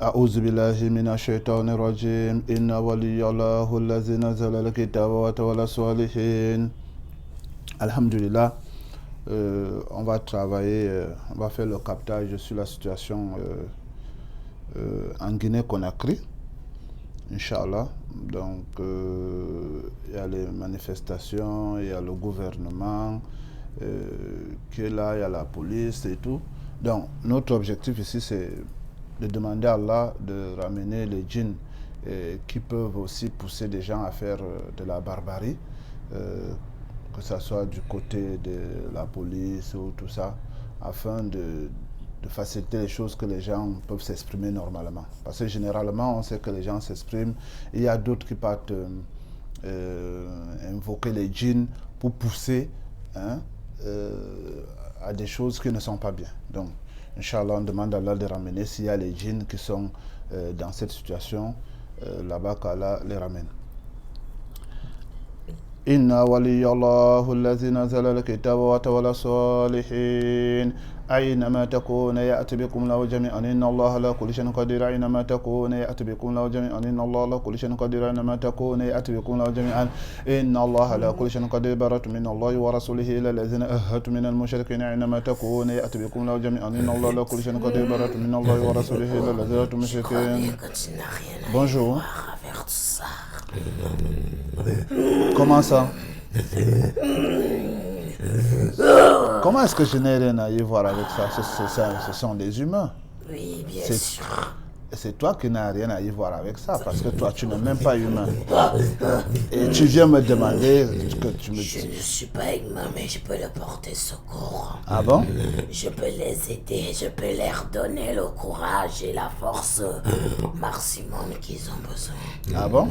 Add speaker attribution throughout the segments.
Speaker 1: أعوذ بالله من الشيطان الرجيم إن ولي الله الذي نزل الكتاب وتولى الصالحين. Alhamdulillah, on va travailler, on va faire le captage sur la situation en Guinée-Conakry, Inch'Allah. Donc, il y a les manifestations, il y a le gouvernement qui est là, il y a la police et tout. Donc, notre objectif ici, c'est de demander à Allah de ramener les djinns qui peuvent aussi pousser des gens à faire de la barbarie, que ce soit du côté de la police ou tout ça, afin de faciliter les choses, que les gens peuvent s'exprimer normalement. Parce que généralement, on sait que les gens s'expriment. Il y a d'autres qui partent invoquer les djinns pour pousser à des choses qui ne sont pas bien. Donc, Inch'Allah, on demande à Allah de ramener s'il y a les djinns qui sont dans cette situation, là-bas qu'Allah les ramène. Inna waliyallahu allazi nazala al-kitaba wa tawalla salihin. أينما تكون يأتي بكم له جميعا إن الله لا كل شيء قدير أينما تكون يأتي بكم له جميعا إن الله لا كل شيء قدير أينما تكون يأتي بكم له جميعا إن الله لا كل شيء قدير برة من الله ورسوله إلى الذين أهدتم من المشركين أينما تكون يأتي بكم له جميعا إن الله لا كل شيء قدير برة من الله ورسوله إلى الذين أهدتم من المشركين. Bonjour. Comment ça? Comment est-ce que je n'ai rien à y voir avec ça? Ce sont des humains.
Speaker 2: Oui, bien sûr.
Speaker 1: C'est toi qui n'as rien à y voir avec ça, parce que toi, tu n'es même pas humain. Et tu viens me demander que tu me...
Speaker 2: Je ne suis pas humain, mais je peux leur porter secours.
Speaker 1: Ah bon?
Speaker 2: Je peux les aider, je peux leur donner le courage et la force maximum qu'ils ont besoin.
Speaker 1: Ah bon?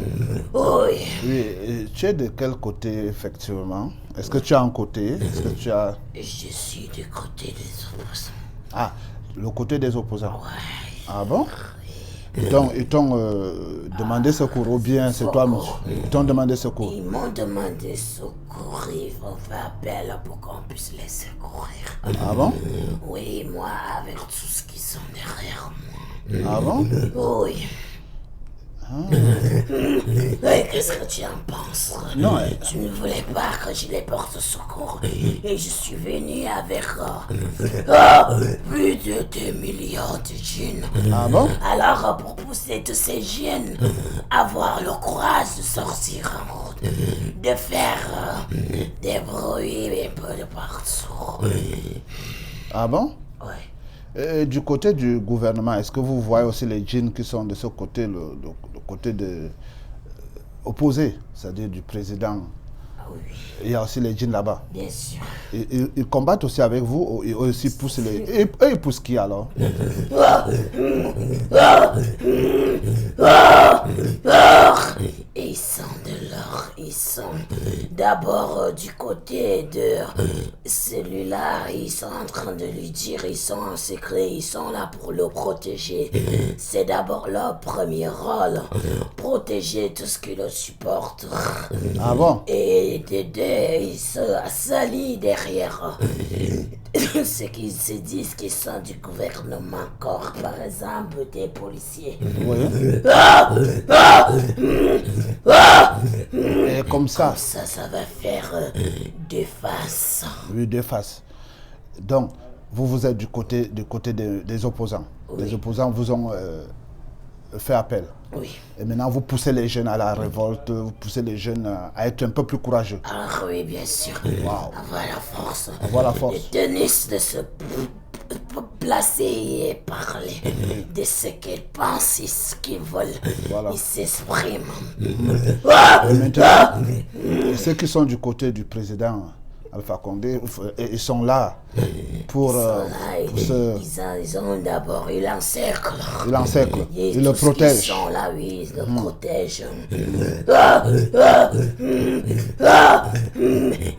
Speaker 2: Oui.
Speaker 1: Oui, et tu es de quel côté, effectivement? Est-ce que tu as un côté? Est-ce que tu as...
Speaker 2: Je suis du côté des opposants.
Speaker 1: Ah, le côté des opposants?
Speaker 2: Ouais.
Speaker 1: Ah bon? Ils t'ont demandé secours, ou bien c'est toi, monsieur? Ils t'ont demandé secours?
Speaker 2: Ils m'ont demandé secours, ils vont faire appel pour qu'on puisse les secourir.
Speaker 1: Ah bon?
Speaker 2: Oui, moi, avec tout ce qui sont derrière moi.
Speaker 1: Ah bon?
Speaker 2: Oui. Et qu'est-ce que tu en penses?
Speaker 1: Non,
Speaker 2: tu ne voulais pas que je les porte secours. Et je suis venu avec plus de 2 millions de djinns.
Speaker 1: Ah bon?
Speaker 2: Alors, pour pousser tous ces djinns, avoir le courage de sortir en route, de faire des bruits un peu de partout.
Speaker 1: Ah bon?
Speaker 2: Oui.
Speaker 1: Et du côté du gouvernement, est-ce que vous voyez aussi les djinns qui sont de ce côté, le côté opposé, c'est-à-dire du président?
Speaker 2: Ah oui.
Speaker 1: Il y a aussi les djinns là-bas.
Speaker 2: Bien sûr.
Speaker 1: Ils combattent aussi avec vous, ils aussi poussent les... Et eux, ils poussent qui alors?
Speaker 2: Et ils sont de l'or, ils sont d'abord du côté de celui-là, ils sont en train de lui dire, ils sont en secret, ils sont là pour le protéger. C'est d'abord leur premier rôle, protéger tout ce qui le supporte.
Speaker 1: Ah bon?
Speaker 2: Et de deux, ils se s'allient derrière ceux qui se disent qu'ils sont du gouvernement, encore par exemple des policiers.
Speaker 1: Oui. Et comme ça?
Speaker 2: Ça va faire deux faces.
Speaker 1: Oui, deux faces. Donc, vous êtes du côté des opposants.
Speaker 2: Oui.
Speaker 1: Les opposants vous ont fait appel.
Speaker 2: Oui.
Speaker 1: Et maintenant, vous poussez les jeunes à la révolte, vous poussez les jeunes à être un peu plus courageux.
Speaker 2: Alors oui, bien sûr.
Speaker 1: Wow.
Speaker 2: Avoir la force.
Speaker 1: Avoir la force.
Speaker 2: De tenir, de se placer et parler de ce qu'ils pensent et ce qu'ils veulent.
Speaker 1: Voilà.
Speaker 2: Ils s'expriment.
Speaker 1: Et maintenant, ceux qui sont du côté du président Alpha Condé, ils sont là pour
Speaker 2: Ils ont d'abord, ils l'encerclent.
Speaker 1: Ils l'encerclent,
Speaker 2: Et
Speaker 1: ils le
Speaker 2: tous
Speaker 1: protègent.
Speaker 2: Ils sont là, oui, ils le protègent.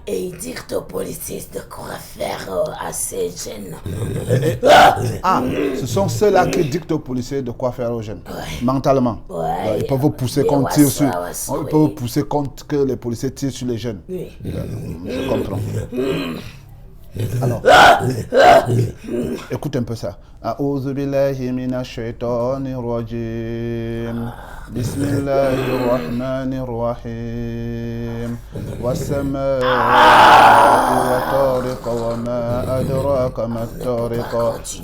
Speaker 2: Et ils dictent aux policiers de quoi faire à ces jeunes.
Speaker 1: Ah, ce sont ceux-là qui dictent aux policiers de quoi faire aux jeunes, mentalement.
Speaker 2: Ouais,
Speaker 1: Ils peuvent vous pousser qu'on tire sur... Ils peuvent vous pousser contre que les policiers tirent sur les jeunes.
Speaker 2: Oui.
Speaker 1: Je comprends. Alors, écoute un peu ça. A'udhu billahi minash shaitanir rajim. Bismillahir rahmanir rahim. Was-samaa'i wa tariq wa ma adraka ma tariq.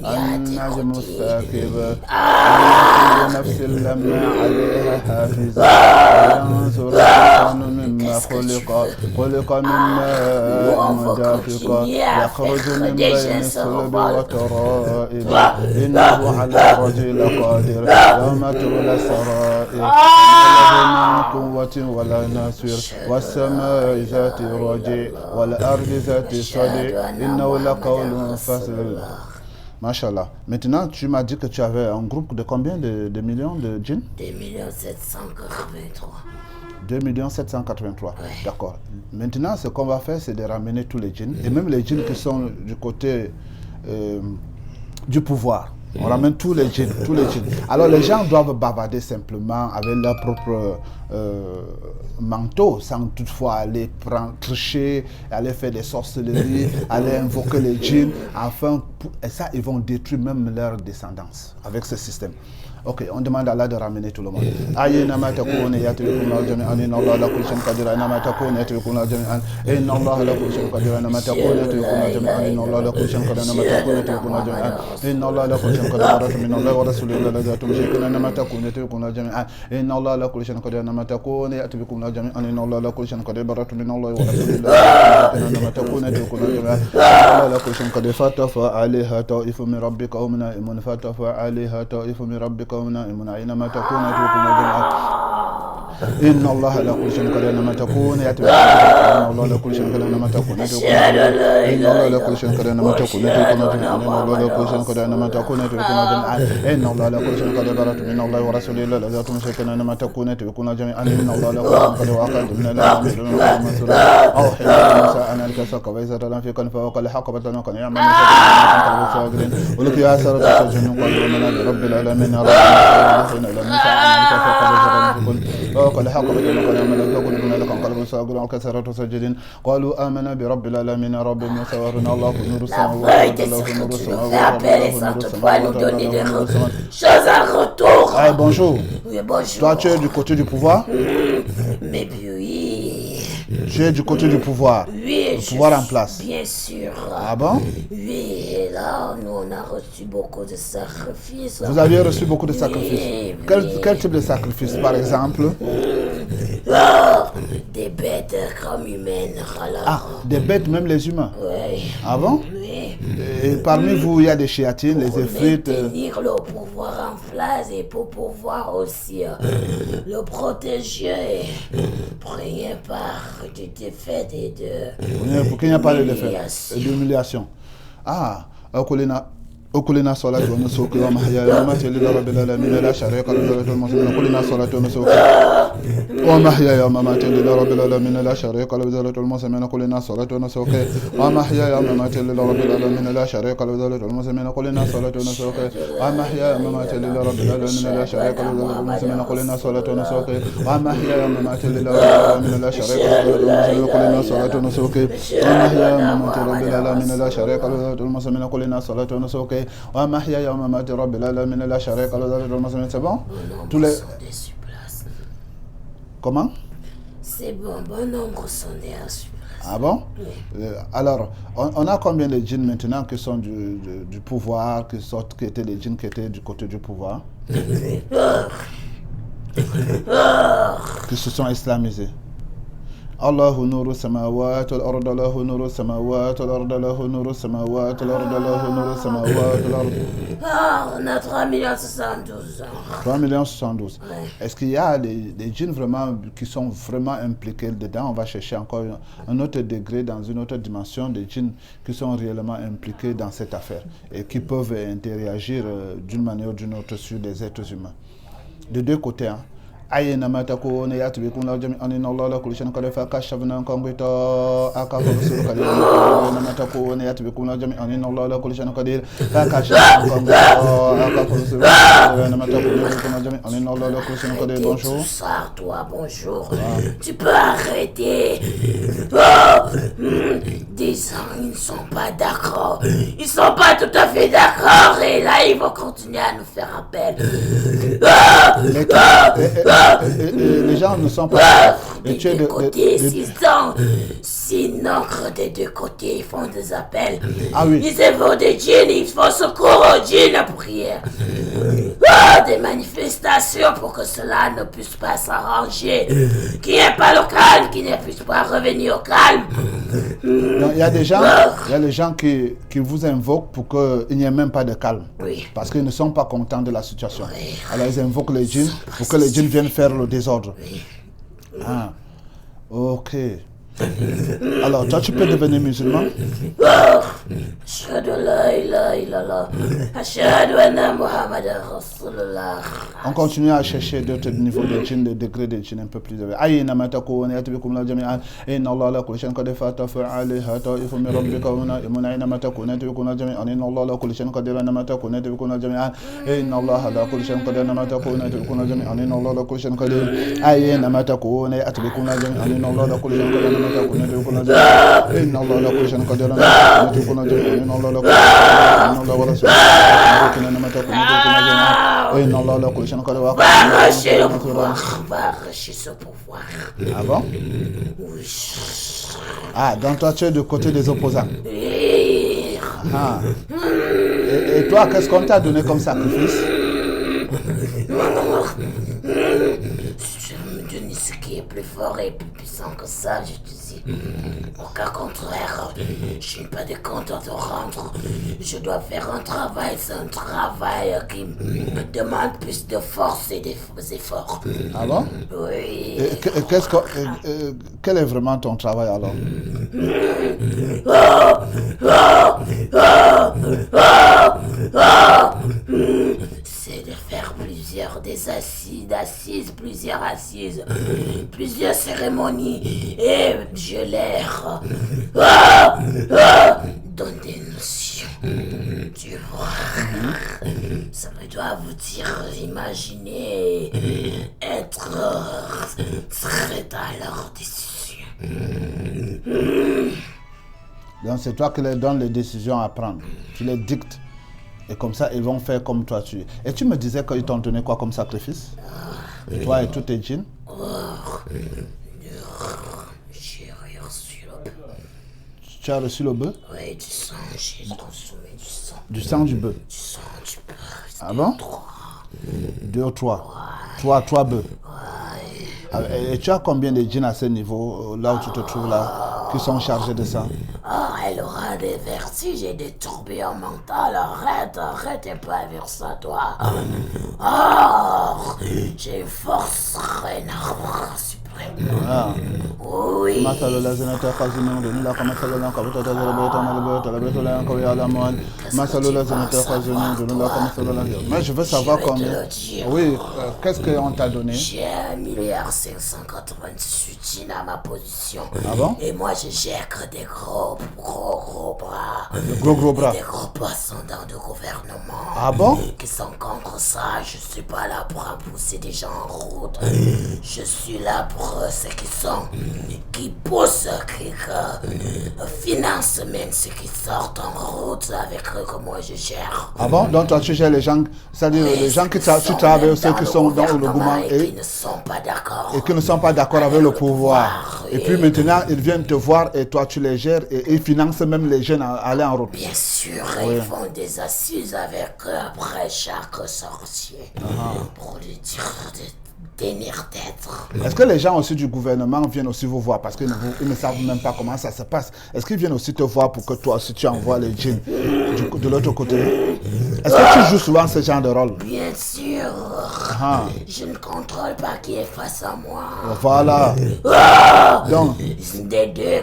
Speaker 1: An-najmu as-sakib. Kullu nafsin lamma 'alayha hafiz. Yanzur al-insanu mimma khuliqa. Khuliqa min ma'in dafiq. يخرج من بين الصلب والترائب إنه على الرجل قادر يوم تبلى السرائر ما له من قوة ولا ناصر والسماء ذات الرجع والأرض ذات الصدع إنه لقول فصل. Machallah. Maintenant, tu m'as dit que tu avais un groupe de combien de millions de djinns?
Speaker 2: 2 783.
Speaker 1: 2 783.
Speaker 2: Ouais.
Speaker 1: D'accord. Maintenant, ce qu'on va faire, c'est de ramener tous les djinns, et même les djinns qui sont du côté du pouvoir. On ramène tous les djinns, tous les djinns. Alors les gens doivent bavarder simplement avec leur propre manteau, sans toutefois aller tricher, aller faire des sorcelleries, aller invoquer les djinns. Enfin, et ça, ils vont détruire même leur descendance avec ce système. Ok, on demande à Allah de ramener tout le monde. Aïna ma takoun yatrukum la jami'an inna Allah la kulli shay'in qadir inna ma takoun yatrukum la jami'an inna Allah la kulli shay'in qadir inna ma takoun yatrukum la jami'an inna Allah la kulli shay'in qadir inna ma takoun yatrukum la jami'an inna Allah la kulli shay'in qadir min Allah wa rasulihi la jatum shay'in inna ma takoun yatrukum la jami'an inna Allah la kulli shay'in qadir inna ma takoun yatrukum la jami'an inna Allah la kulli shay'in qadir min Allah wa rasulihi inna ma takoun yatrukum la jami'an inna Allah la kulli shay'in qadir fatafa 'alayha ta'ifun min rabbika wa min fatafa 'alayha ta'ifun min rabbika من أينما تكون يأتيكم جميعا إن الله على كل شيء قدير أينما تكون يأتيكم إن الله على كل شيء قدير أينما تكون يأتيكم إن الله على كل شيء قدير أينما تكون يأتيكم إن الله على كل شيء قدير أينما تكون يأتيكم جميعا إن الله على كل شيء قدير من الله ورسوله لا يأتون شيئا أينما تكون يأتيكم جميعا إن الله على كل شيء قدير وأقل من الله منصورا أو حين موسى أنا الكسك وإذا لم في كن فوق الحقبة وكان يعمل ولك يا سرة سجن قالوا من رب العالمين وقال حق بينك وبين تقول من لك قلب صابر وكسرت سجدين قالوا آمنا برب العالمين رب موسى وهارون الله نور السماوات الله نور السماوات. Ah, bonjour.
Speaker 2: Oui, bonjour.
Speaker 1: Toi, tu es du côté du pouvoir?
Speaker 2: Mais oui.
Speaker 1: Tu es du côté du pouvoir?
Speaker 2: Oui,
Speaker 1: le pouvoir en place?
Speaker 2: Bien sûr.
Speaker 1: Ah bon?
Speaker 2: Oui, et là, nous, on a reçu beaucoup de sacrifices.
Speaker 1: Vous aviez reçu beaucoup de sacrifices?
Speaker 2: Oui,
Speaker 1: Quel type de sacrifice, par exemple?
Speaker 2: Des bêtes comme humaines. Alors.
Speaker 1: Ah, des bêtes, même les humains?
Speaker 2: Oui.
Speaker 1: Ah bon?
Speaker 2: Oui.
Speaker 1: Et parmi vous, il y a des chiatines, les effrites.
Speaker 2: Pour maintenir le pouvoir en place et pour pouvoir aussi le protéger. Priez par de défaite et de...
Speaker 1: Pour qu'il n'y ait pas de défaite et d'humiliation. Ah, وكلنا صلاة ونسوك ومحياي ومماتي لله رب العالمين لا شريك له المسلمين كلنا صلاة ونسوك ومحياي ومماتي لله رب العالمين لا شريك له المسلمين كلنا صلاة ونسوك ومحياي ومماتي لله رب العالمين لا شريك له المسلمين كلنا صلاة ونسوك ومحياي ومماتي لله رب العالمين لا شريك له المسلمين كلنا صلاة ونسوك ومحياي ومماتي لله رب العالمين لا شريك له المسلمين كلنا صلاة ونسوك ومحياي ومماتي رب العالمين لا شريك له المسلمين كلنا صلاة ونسوك ومحياي ومماتي رب العالمين لا شريك له المسلمين. C'est bon? Tous les... Comment?
Speaker 2: C'est bon, bon nombre sont des sur place.
Speaker 1: Ah bon?
Speaker 2: Oui.
Speaker 1: Alors, on a combien de djinns maintenant qui sont du pouvoir, qui étaient les djinns qui étaient du côté du pouvoir? Qui se sont islamisés? الله نور السماوات والأرض له نور السماوات والأرض له نور السماوات والأرض له نور السماوات والأرض.
Speaker 2: Ah, on a 3
Speaker 1: 3 072.
Speaker 2: Ouais.
Speaker 1: Est-ce qu'il y a des djinns vraiment qui sont vraiment impliqués dedans? On va chercher encore un autre degré, dans une autre dimension, des djinns qui sont réellement impliqués dans cette affaire et qui peuvent interagir d'une manière ou d'une autre sur des êtres humains. De deux côtés, hein. أينما تكون يأتي بكم جميعا إن الله على كل شيء قدير فكشفنا عنكم غطاءك فبصرك اليوم أينما تكون يأتي بكم جميعا إن الله على كل شيء قدير فكشفنا عنكم غطاءك فبصرك أينما تكون يأتي بكم جميعا إن الله على كل شيء قدير. Bonjour.
Speaker 2: Toi, bonjour. Tu peux arrêter. Oh, des gens, ils ne sont pas d'accord. Ils ne sont pas tout à fait d'accord. Et là, ils vont continuer à nous faire appel.
Speaker 1: Les gens ne sont pas...
Speaker 2: Des deux côtés, sinon, des deux côtés, ils font des appels.
Speaker 1: Ah oui.
Speaker 2: Ils évoquent des djinns, ils font secours aux djinns pour prière. Des manifestations pour que cela ne puisse pas s'arranger. Qu'il n'y ait pas le calme, qu'il ne puisse pas revenir au calme.
Speaker 1: Il y a des gens qui vous invoquent pour qu'il n'y ait même pas de calme.
Speaker 2: Oui.
Speaker 1: Parce qu'ils ne sont pas contents de la situation. Oui. Alors ils invoquent les djinns pour que les djinns viennent faire le désordre. Oui. Ah, ok. Alors, toi, tu peux devenir musulman? On continue à chercher d'autres niveaux de djinn, de degrés de djinn un peu plus élevés. أينما تكون يأتي بكم جميعا إن الله على كل شيء قدير فتفعلها طائف من ربك ونائمون أينما تكون يأتي بكم جميعا إن الله على كل شيء قدير أينما تكون يأتي بكم جميعا إن الله على كل شيء قدير أينما تكون يأتي بكم جميعا إن الله على كل شيء قدير أينما تكون يأتي بكم جميعا إن الله على كل شيء قدير أينما تكون يأتي بكم إن الله على كل شيء قدير أينما تكون جميعا إن الله على كل شيء إن الله ورسوله أينما تكون إن الله على كل شيء قدير.
Speaker 2: Va arracher ce pouvoir.
Speaker 1: Ah bon?
Speaker 2: Oui.
Speaker 1: Ah, donc toi tu es du côté des opposants.
Speaker 2: Oui.
Speaker 1: Ah. Et toi, qu'est-ce qu'on t'a donné comme sacrifice?
Speaker 2: Je me donne ce qui est plus fort et plus puissant que ça, je te dis. Au cas contraire, je n'ai pas de compte à te rendre. Je dois faire un travail, c'est un travail qui me demande plus de force et d'efforts.
Speaker 1: Ah bon?
Speaker 2: Oui.
Speaker 1: Quel est vraiment ton travail alors?
Speaker 2: C'est de faire plusieurs assises, plusieurs cérémonies et je l'air donne des notions. Tu vois, ça me doit vous dire, imaginez être très à leur décision.
Speaker 1: Donc c'est toi qui leur donnes les décisions à prendre. Tu les dictes. Et comme ça, ils vont faire comme toi tu es. Et tu me disais qu'ils t'ont donné quoi comme sacrifice? Toi et tous tes djinns?
Speaker 2: J'ai reçu le bœuf.
Speaker 1: Tu as reçu le bœuf?
Speaker 2: Oui, du sang, j'ai consommé du sang.
Speaker 1: Du sang du bœuf?
Speaker 2: Du sang du bœuf.
Speaker 1: Ah bon? 2 ou 3. 3 bœufs. Et tu as combien de djinns à ce niveau, là où tu te trouves là, qui sont chargés de ça?
Speaker 2: Elle aura des vertiges et des tourbillons mentaux. Arrête et pas vers ça, toi. J'ai une force énorme, suprême. Oui. Mais
Speaker 1: je veux savoir combien. Oui, qu'est-ce qu'on t'a donné?
Speaker 2: J'ai 1,598 djinns à ma position.
Speaker 1: Ah bon?
Speaker 2: Et moi, je gère que des gros bras.
Speaker 1: De gros bras.
Speaker 2: Des gros poissons dans le gouvernement.
Speaker 1: Ah bon?
Speaker 2: Qui sont contre ça. Je suis pas là pour pousser des gens en route. Je suis là pour ceux qui poussent, qui financent même ceux qui sortent en route avec eux que moi je gère.
Speaker 1: Ah bon? Donc toi tu gères les gens, c'est-à-dire les gens qui travaillent, ceux qui sont dans le gouvernement
Speaker 2: et qui ne sont pas d'accord.
Speaker 1: Et qui ne sont pas d'accord avec le pouvoir. Et puis maintenant, ils viennent te voir et toi tu les gères et ils financent même les jeunes à aller en route.
Speaker 2: Bien sûr, ils font des assises avec eux après chaque sorcier pour lui dire de tenir d'être.
Speaker 1: Est-ce que les gens aussi du gouvernement viennent aussi vous voir parce qu'ils ne savent même pas comment ça se passe? Est-ce qu'ils viennent aussi te voir pour que toi aussi tu envoies les djinns de l'autre côté? Est-ce que tu joues souvent ce genre de rôle?
Speaker 2: Bien sûr.
Speaker 1: Ah,
Speaker 2: Je ne contrôle pas qui est face à moi.
Speaker 1: voilà. Donc,
Speaker 2: Des deux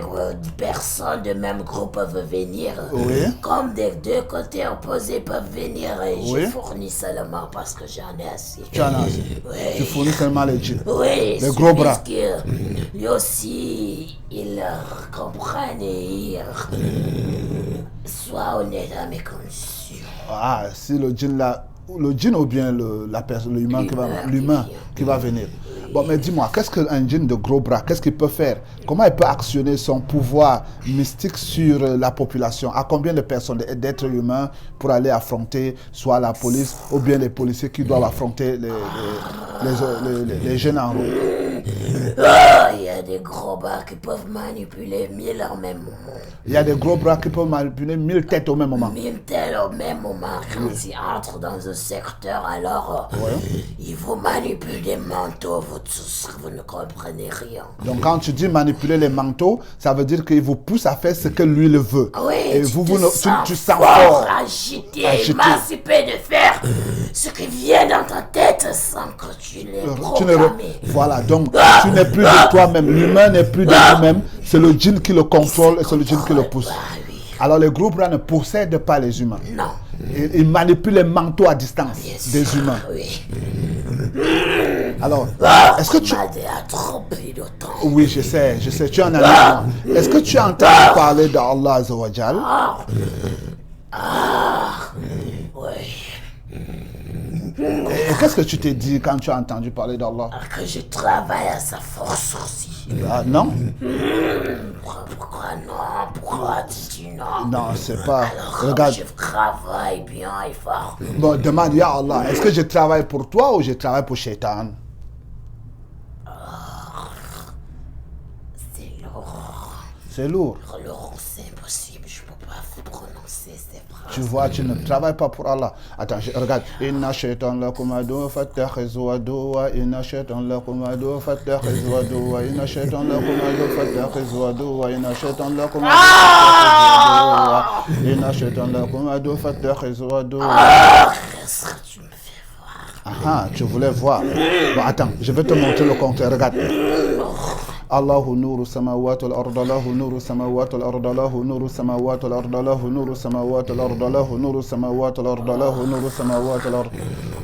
Speaker 2: personnes de même groupe peuvent venir.
Speaker 1: Oui.
Speaker 2: Comme des deux côtés opposés peuvent venir. Et
Speaker 1: Oui.
Speaker 2: je fournis seulement parce que j'en ai assez.
Speaker 1: tu en as. Tu
Speaker 2: Oui.
Speaker 1: fournis seulement les djinns.
Speaker 2: Oui,
Speaker 1: Les gros bras.
Speaker 2: parce que lui aussi, il comprenne et soit honnête à mes conditions.
Speaker 1: Ah, si le djinn là, le djinn ou bien la personne, l'humain qui va venir. Bon, mais dis-moi, qu'est-ce qu'un djinn de gros bras, qu'est-ce qu'il peut faire? Comment il peut actionner son pouvoir mystique sur la population? À combien de personnes, d'êtres humains, pour aller affronter soit la police ou bien les policiers qui doivent affronter les jeunes en route?
Speaker 2: Il y a des gros bras qui peuvent manipuler 1000 en même moment.
Speaker 1: Il y a des gros bras qui peuvent manipuler 1000 têtes au même moment.
Speaker 2: 1000 tels au même moment. Quand ils entrent dans un secteur, alors ils vous manipulent des manteaux, vous tous, vous ne comprenez rien.
Speaker 1: Donc quand tu dis manipuler les manteaux, ça veut dire qu'il vous pousse à faire ce que lui le veut.
Speaker 2: Oui,
Speaker 1: Et tu sens fort.
Speaker 2: fort, agité,
Speaker 1: Agité.
Speaker 2: émancipé de faire ce qui vient dans ta tête sans que tu l'aies programmé.
Speaker 1: Voilà, donc tu n'es plus de toi-même. L'humain n'est plus de lui-même. C'est le djinn qui le contrôle et c'est le djinn qui le pousse.
Speaker 2: Ah oui.
Speaker 1: Alors les groupes là ne possèdent pas les humains.
Speaker 2: Non.
Speaker 1: Ils manipulent les manteaux à distance des humains.
Speaker 2: Oui.
Speaker 1: Alors, est-ce que tu...
Speaker 2: M'a trompé d'autant.
Speaker 1: Oui, je sais, tu en as dit. Est-ce que tu as entendu parler d'Allah Azza wa Jal?
Speaker 2: Oui.
Speaker 1: Et qu'est-ce que tu t'es dit quand tu as entendu parler d'Allah?
Speaker 2: Que je travaille à sa force aussi.
Speaker 1: Ah, non?
Speaker 2: Pourquoi non? Pourquoi dis-tu non?
Speaker 1: Non, c'est pas...
Speaker 2: Alors,
Speaker 1: Regarde.
Speaker 2: je travaille bien et fort.
Speaker 1: Bon, demande, Ya Allah, est-ce que je travaille pour toi ou je travaille pour Shaitan?
Speaker 2: C'est lourd.
Speaker 1: C'est lourd.
Speaker 2: Lourd, c'est impossible. Je peux pas prononcer ces phrases.
Speaker 1: Tu vois, tu ne travailles pas pour Allah. Attends, regarde. Inna shaitan lakum adu fattakhizu aduwa. Inna shaitan lakum adu fattakhizu aduwa. Inna shaitan lakum adu fattakhizu aduwa. Inna shaitan lakum adu fattakhizu aduwa. Inna shaitan lakum adu fattakhizu aduwa.
Speaker 2: Qu'est-ce que tu me fais voir?
Speaker 1: Ah, tu voulais voir. Bon, attends, je vais te montrer le contraire. Regarde. Allahu nuru samawati wal-ard, lahu nuru samawati wal-ard, lahu nuru samawati wal-ard, lahu nuru samawati wal-ard, lahu nuru samawati wal-ard, lahu nuru samawati wal-ard.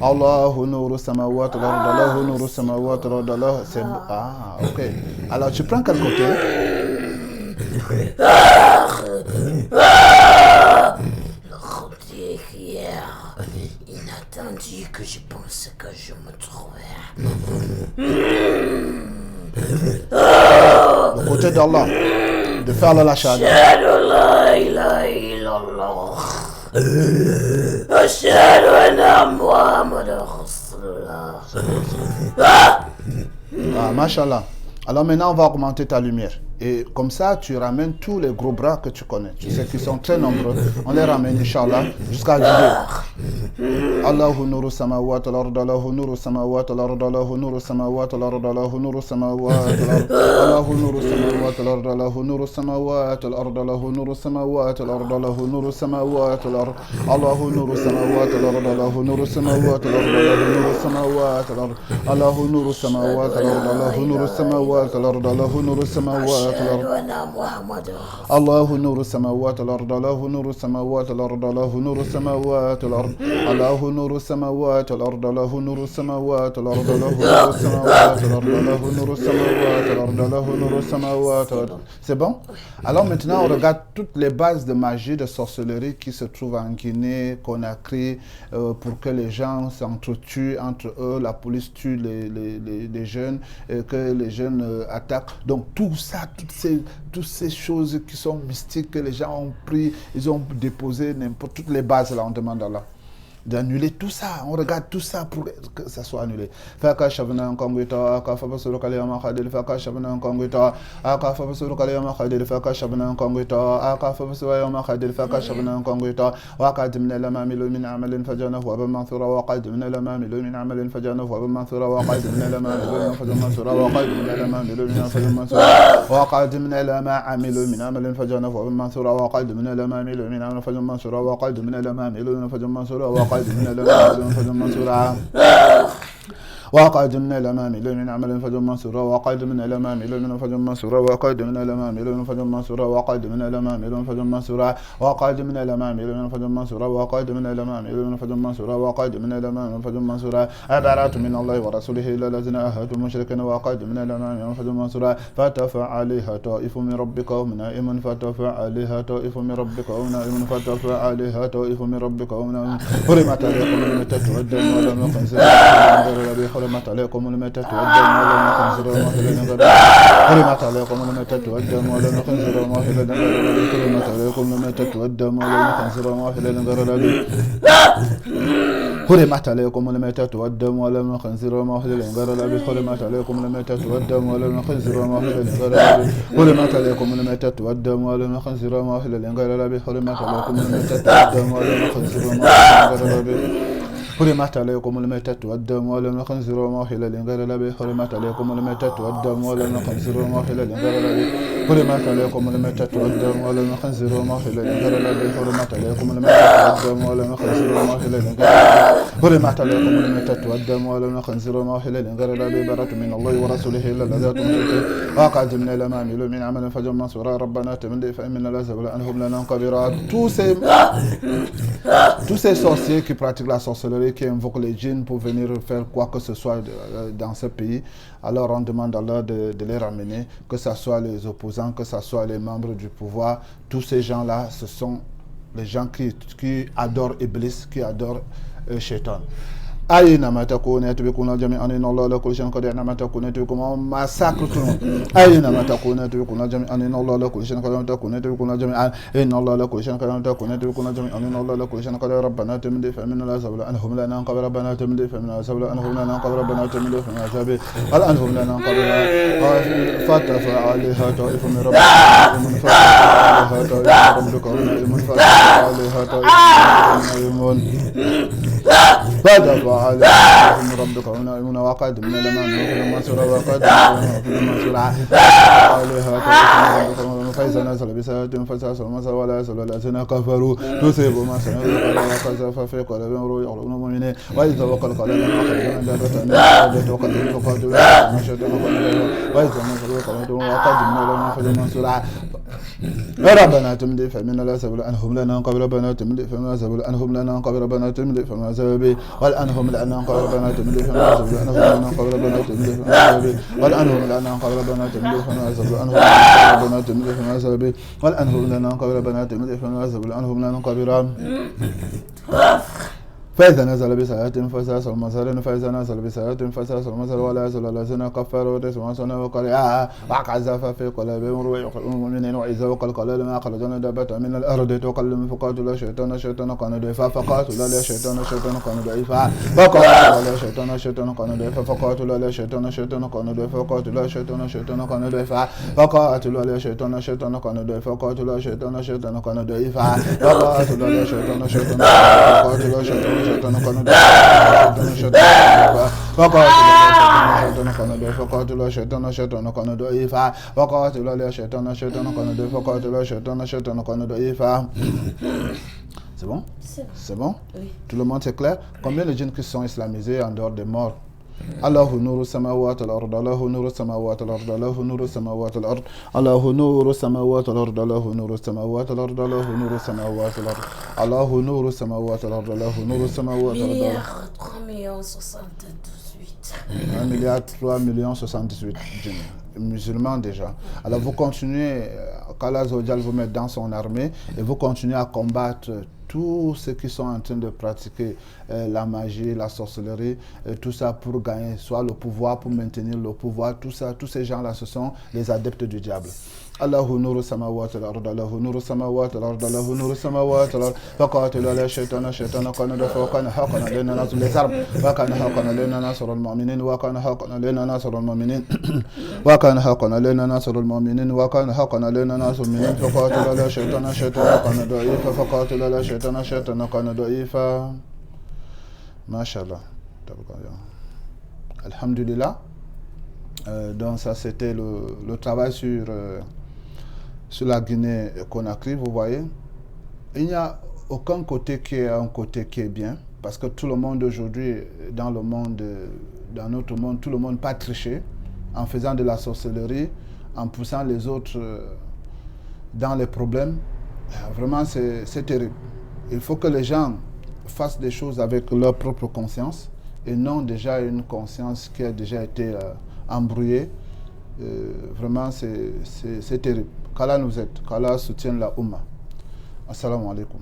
Speaker 1: Allahu nuru samawati wal-ard, lahu nuru samawati wal-ard, lahu... C'est... Ah, ok. Alors, tu prends quel côté?
Speaker 2: Le côté hier, inattendu que je pense que je me trouvais.
Speaker 1: Le côté d'Allah. De faire la shahada.
Speaker 2: La ilaha illallah. Ashhadu anna Muhammadan Rasulullah.
Speaker 1: Ah, mashallah. Alors maintenant, on va augmenter ta lumière. Et comme ça, tu ramènes tous les gros bras que tu connais. Tu sais qu'ils sont très nombreux. On les ramène, Inch'Allah, jusqu'à Dieu. Allahu nuru samawat al-ard, Allahu nuru samawat al-ard, Allahu nuru samawat al-ard, Allahu nuru samawat al-ard, Allahu nuru samawat al-ard, Allahu nuru samawat al-ard, Allahu nuru samawat al-ard, Allahu nuru samawat al-ard, Allahu nuru samawat al-ard, Allahu nuru samawat al-ard, Allahu nuru samawat al-ard, Allahu nuru samawat al-ard, Allahu nuru samawat
Speaker 2: أشهد أن محمد
Speaker 1: الله نور السماوات والأرض الله نور السماوات والأرض الله نور السماوات والأرض الله نور السماوات والأرض الله نور السماوات والأرض الله نور السماوات والأرض الله نور السماوات والأرض الله نور السماوات والأرض. C'est bon? Alors maintenant on regarde toutes les bases de magie, de sorcellerie qui se trouvent en Guinée, Conakry, pour que les gens s'entretuent entre eux, la police tue les jeunes, que les jeunes attaquent. Donc tout ça, toutes ces choses qui sont mystiques, que les gens ont pris, ils ont déposé n'importe toutes les bases là, on demande à Allah d'annuler tout ça. On regarde tout ça pour que ça soit annulé. Faka shabna kongwita akafa basuru kaliyama khadil faka shabna kongwita akafa basuru kaliyama khadil faka shabna kongwita akafa basuru yama khadil faka shabna kongwita wa qadimna lama milu min amalin fajanahu wa bamathura wa qadimna lama milu min amalin fajanahu wa bamathura wa qadimna lama milu min fajamathura wa qadimna lama milu min fajamathura wa qadimna lama amilu min amalin fajanahu wa bamathura wa qadimna lama milu min amalin fajamathura wa qadimna lama milu min fajamathura wa وقد من الأمام فجر منصورا وقد من الأمام من عمل فجر منصورا وقد من الأمام من فجر منصورا وقد من الأمام من فجر منصورا وقد من الأمام من فجر منصورا وقد من الأمام من فجر منصورا وقد من الأمام من فجر منصورا وقد من الأمام من فجر منصورا عبارات من الله ورسوله إلى الذين أهدوا المشركين وقد من الأمام من فجر منصورا فتفع عليها طائف من ربك وهم نائم فتفع عليها طائف من ربك وهم نائم فتفع عليها طائف من ربك وهم نائم حرمت عليكم الميتة والدم ولم يخنزر حرمت عليكم الميتة والدم ولم يخنزر حرمت عليكم الميتة والدم ولم يخنزر حرمت عليكم الميتة والدم ولم يخنزر حرمت عليكم الميتة والدم ولم يخنزر حرمت عليكم الميتة والدم ولم يخنزر حرمت عليكم الميتة والدم ولم يخنزر حرمت عليكم الميتة والدم ولم يخنزر حرمت عليكم الميتة والدم ولم يخنزر وما أحل لغير الله حرمت عليكم الميتة والدم ولم يخنزر وما أحل لغير الله حرمت عليكم الميتة والدم ولم يخنزر وما أحل لغير الله حرمت عليكم الميتة والدم ولم يخنزر وما أحل لغير الله حرمت عليكم الميتة والدم ولم يخنزر وما أحل لغير الله برة من الله ورسوله إلا الذين تمسكون وقعد من الأمام من عمل فجر منصورا ربنا تمني فإن لا زبل أنهم لنا كبيرا. Tous ces sorciers qui pratiquent la sorcellerie, qui invoquent les djinns pour venir faire quoi que ce soit dans ce pays, alors on demande à Allah de les ramener, que ce soit les opposants, que ce soit les membres du pouvoir. Tous ces gens-là, ce sont les gens qui adorent Iblis, qui adorent Shaitan. أينما تكون يأتي بكم جميعا إن الله لكل شيء قدير. أينما تكون يأتي بكم massacre tout le monde. أينما تكون يأتي بكم جميعا إن الله لكل شيء قدير. تكون يأتي بكم جميعا إن الله لكل شيء قدير. تكون يأتي بكم جميعا إن الله لكل شيء قدير. ربنا تمدي فمن لا سبل أنهم لنا قبل ربنا تمدي فمن لا سبل أنهم لنا قبل ربنا تمدي فمن لا سبل هل أنهم لنا قبل فتفع عليها طائف من ربك فتفع عليها طائف من فدفع عليهم ربك ونائمون وقد من الأمام وفي المنصورة وقد من المنصورة عليها فإذا نزل بساعة فساس المنصر ولا يسأل الذين كفروا تصيب ما سنعود وقذف في قلب امرؤ يعلمون المؤمنين وإذا وقل قلب أخرج من دابة أن وقد تقاتل وإذا نزل قلب وقد من الأمام في المنصورة ربنا تمدي فمن لا سبل أنهم لنا قبل ربنا تمدي فما سبل أنهم لنا قبل ربنا تمدي فما سبل والأنهم لنا قبل ربنا تمدي فما سبل أنهم لنا قبل ربنا تمدي فما سبل والأنهم لنا قبل ربنا تمدي فما سبل أنهم لنا قبل ربنا تمدي فما سبل والأنهم لنا قبل ربنا تمدي فما سبل أنهم لنا قبل فإذا نزل بساعة فساس المسار فإذا نزل بساعة فساس المسار ولا يزال الذين كفروا تسمع سنة وقرئها وقذف في قلوبهم روح المؤمنين وإذا وقل قليل ما خرجنا دابة من الأرض تكلم فقاتل الشيطان كان ضعيفا فقاتل الشيطان كان ضعيفا فقاتل الشيطان كان ضعيفا فقاتل الشيطان كان ضعيفا فقاتل الشيطان كان ضعيفا فقاتل الشيطان كان ضعيفا فقاتل الشيطان كان ضعيفا فقاتل الشيطان فقاتل الشيطان كان ضعيفا وقاتل الشيطان كان ضعيفا. C'est bon? C'est bon? Oui. Tout le monde c'est clair? Combien de djinns qui sont islamisés en dehors des morts? الله نور السماوات والأرض الله نور السماوات والأرض الله نور السماوات والأرض الله نور السماوات والأرض الله نور السماوات والأرض الله نور السماوات والأرض الله نور السماوات والأرض الله نور السماوات والأرض. Milliard 3 millions 78. 1 milliard 3 millions 78 musulmans déjà. Alors vous continuez, qu'Allah vous met dans son armée et vous continuez à combattre tous ceux qui sont en train de pratiquer la magie, la sorcellerie, tout ça pour gagner soit le pouvoir, pour maintenir le pouvoir, tout ça, tous ces gens-là, ce sont les adeptes du diable. Allahu nuru samawati al-ard, Allahu nuru samawati al-ard, Allahu nuru samawati al-ard. فقاتل على الشيطان كان وكان حقا علينا نصر الحرب وكان حقا علينا نصر المؤمنين وكان حقا علينا نصر المؤمنين وكان حقا علينا نصر المؤمنين وكان حقا علينا نصر المؤمنين فقاتل على الشيطان كان ضعيفا فقاتل على الشيطان كان ضعيفا. ما شاء الله. Alhamdulillah. Donc ça c'était le travail sur la Guinée-Conakry, vous voyez. Il n'y a aucun côté qui est un côté qui est bien. parce que tout le monde aujourd'hui, dans notre monde, tout le monde pas tricher en faisant de la sorcellerie, en poussant les autres dans les problèmes. Vraiment, c'est terrible. Il faut que les gens fassent des choses avec leur propre conscience et non déjà une conscience qui a déjà été embrouillée. Vraiment, c'est terrible. Qu'Allah nous aide, qu'Allah soutienne la Oumma. Assalamu alaikum.